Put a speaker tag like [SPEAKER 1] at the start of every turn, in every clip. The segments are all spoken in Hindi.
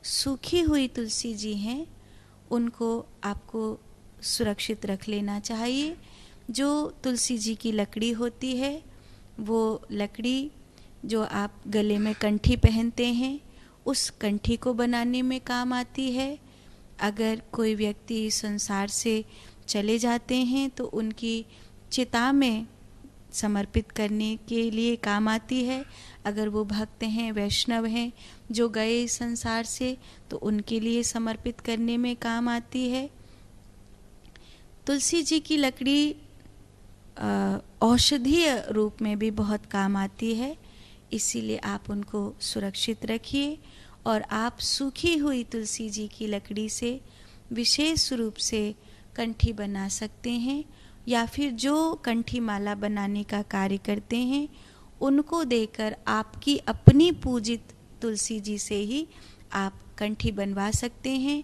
[SPEAKER 1] सूखी हुई तुलसी जी हैं उनको आपको सुरक्षित रख लेना चाहिए। जो तुलसी जी की लकड़ी होती है वो लकड़ी जो आप गले में कंठी पहनते हैं उस कंठी को बनाने में काम आती है। अगर कोई व्यक्ति संसार से चले जाते हैं तो उनकी चिता में समर्पित करने के लिए काम आती है। अगर वो भक्त हैं, वैष्णव हैं जो गए संसार से, तो उनके लिए समर्पित करने में काम आती है। तुलसी जी की लकड़ी औषधीय रूप में भी बहुत काम आती है, इसीलिए आप उनको सुरक्षित रखिए। और आप सूखी हुई तुलसी जी की लकड़ी से विशेष रूप से कंठी बना सकते हैं, या फिर जो कंठी माला बनाने का कार्य करते हैं उनको देकर आपकी अपनी पूजित तुलसी जी से ही आप कंठी बनवा सकते हैं।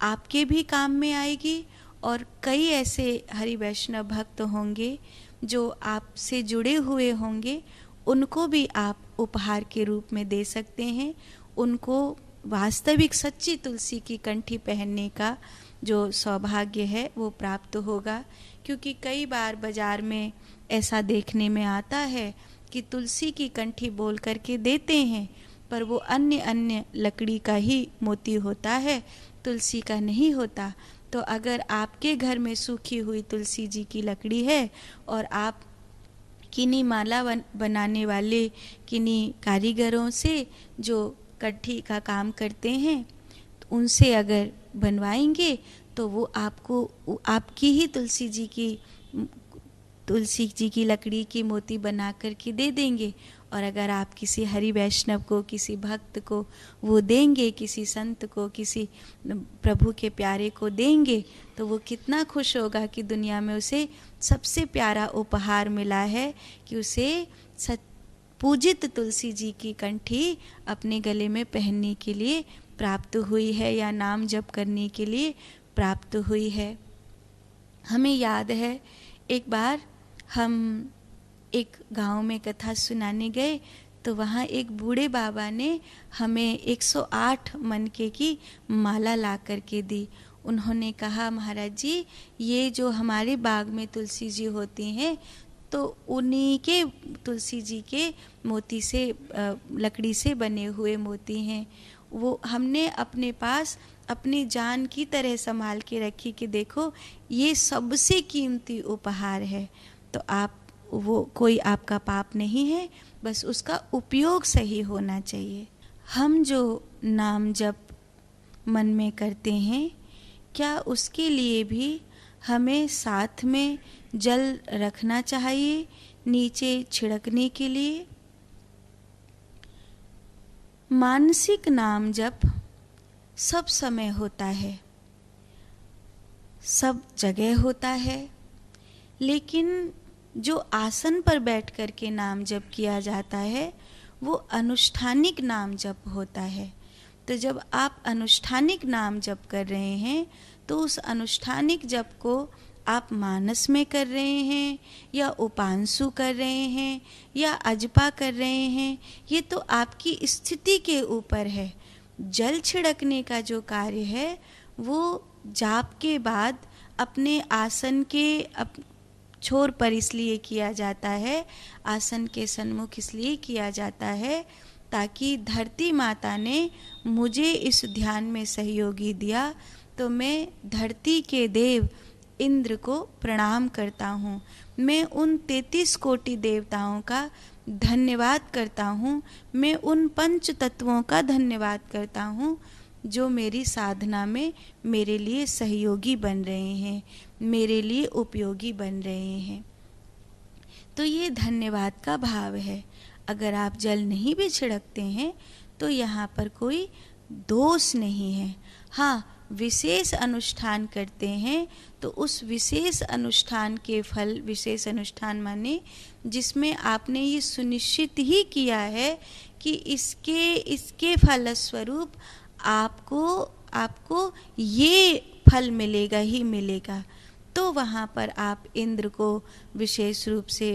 [SPEAKER 1] आपके भी काम में आएगी और कई ऐसे हरि वैष्णव भक्त होंगे जो आपसे जुड़े हुए होंगे, उनको भी आप उपहार के रूप में दे सकते हैं। उनको वास्तविक सच्ची तुलसी की कंठी पहनने का जो सौभाग्य है वो प्राप्त होगा। क्योंकि कई बार बाज़ार में ऐसा देखने में आता है कि तुलसी की कंठी बोल करके देते हैं, पर वो अन्य अन्य लकड़ी का ही मोती होता है, तुलसी का नहीं होता। तो अगर आपके घर में सूखी हुई तुलसी जी की लकड़ी है और आप किन्हीं माला बनाने वाले किन्हीं कारीगरों से जो कंठी का काम करते हैं तो उनसे अगर बनवाएंगे तो वो आपको आपकी ही तुलसी जी की लकड़ी की मोती बना कर के दे देंगे। और अगर आप किसी हरि वैष्णव को, किसी भक्त को वो देंगे, किसी संत को, किसी प्रभु के प्यारे को देंगे, तो वो कितना खुश होगा कि दुनिया में उसे सबसे प्यारा उपहार मिला है कि उसे पूजित तुलसी जी की कंठी अपने गले में पहनने के लिए प्राप्त हुई है या नाम जप करने के लिए प्राप्त हुई है। हमें याद है एक बार हम एक गांव में कथा सुनाने गए तो वहाँ एक बूढ़े बाबा ने हमें 108 मनके की माला ला करके दी। उन्होंने कहा, महाराज जी ये जो हमारे बाग में तुलसी जी होती हैं तो उन्हीं के तुलसी जी के मोती से लकड़ी से बने हुए मोती हैं, वो हमने अपने पास अपनी जान की तरह संभाल के रखी कि देखो ये सबसे कीमती उपहार है। तो आप वो कोई आपका पाप नहीं है, बस उसका उपयोग सही होना चाहिए। हम जो नाम जप मन में करते हैं, क्या उसके लिए भी हमें साथ में जल रखना चाहिए नीचे छिड़कने के लिए? मानसिक नाम जप सब समय होता है, सब जगह होता है, लेकिन जो आसन पर बैठ कर के नाम जप किया जाता है वो अनुष्ठानिक नाम जप होता है। तो जब आप अनुष्ठानिक नाम जप कर रहे हैं तो उस अनुष्ठानिक जप को आप मानस में कर रहे हैं या उपांशु कर रहे हैं या अजपा कर रहे हैं, ये तो आपकी स्थिति के ऊपर है। जल छिड़कने का जो कार्य है वो जाप के बाद अपने आसन के छोर पर इसलिए किया जाता है, आसन के सन्मुख इसलिए किया जाता है ताकि धरती माता ने मुझे इस ध्यान में सहयोगी दिया, तो मैं धरती के देव इंद्र को प्रणाम करता हूँ। मैं उन 33 कोटि देवताओं का धन्यवाद करता हूँ। मैं उन पंच तत्वों का धन्यवाद करता हूँ जो मेरी साधना में मेरे लिए सहयोगी बन रहे हैं, मेरे लिए उपयोगी बन रहे हैं। तो ये धन्यवाद का भाव है। अगर आप जल नहीं भी छिड़कते हैं तो यहाँ पर कोई दोष नहीं है। हाँ, विशेष अनुष्ठान करते हैं तो उस विशेष अनुष्ठान के फल, विशेष अनुष्ठान माने जिसमें आपने ये सुनिश्चित ही किया है कि इसके फलस्वरूप आपको ये फल मिलेगा ही मिलेगा, तो वहाँ पर आप इंद्र को विशेष रूप से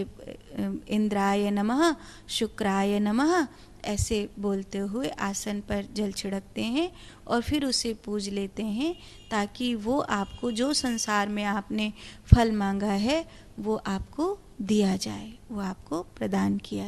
[SPEAKER 1] इंद्राय नमः, शुक्राय नमः ऐसे बोलते हुए आसन पर जल छिड़कते हैं और फिर उसे पूज लेते हैं, ताकि वो आपको जो संसार में आपने फल मांगा है वो आपको दिया जाए, वो आपको प्रदान किया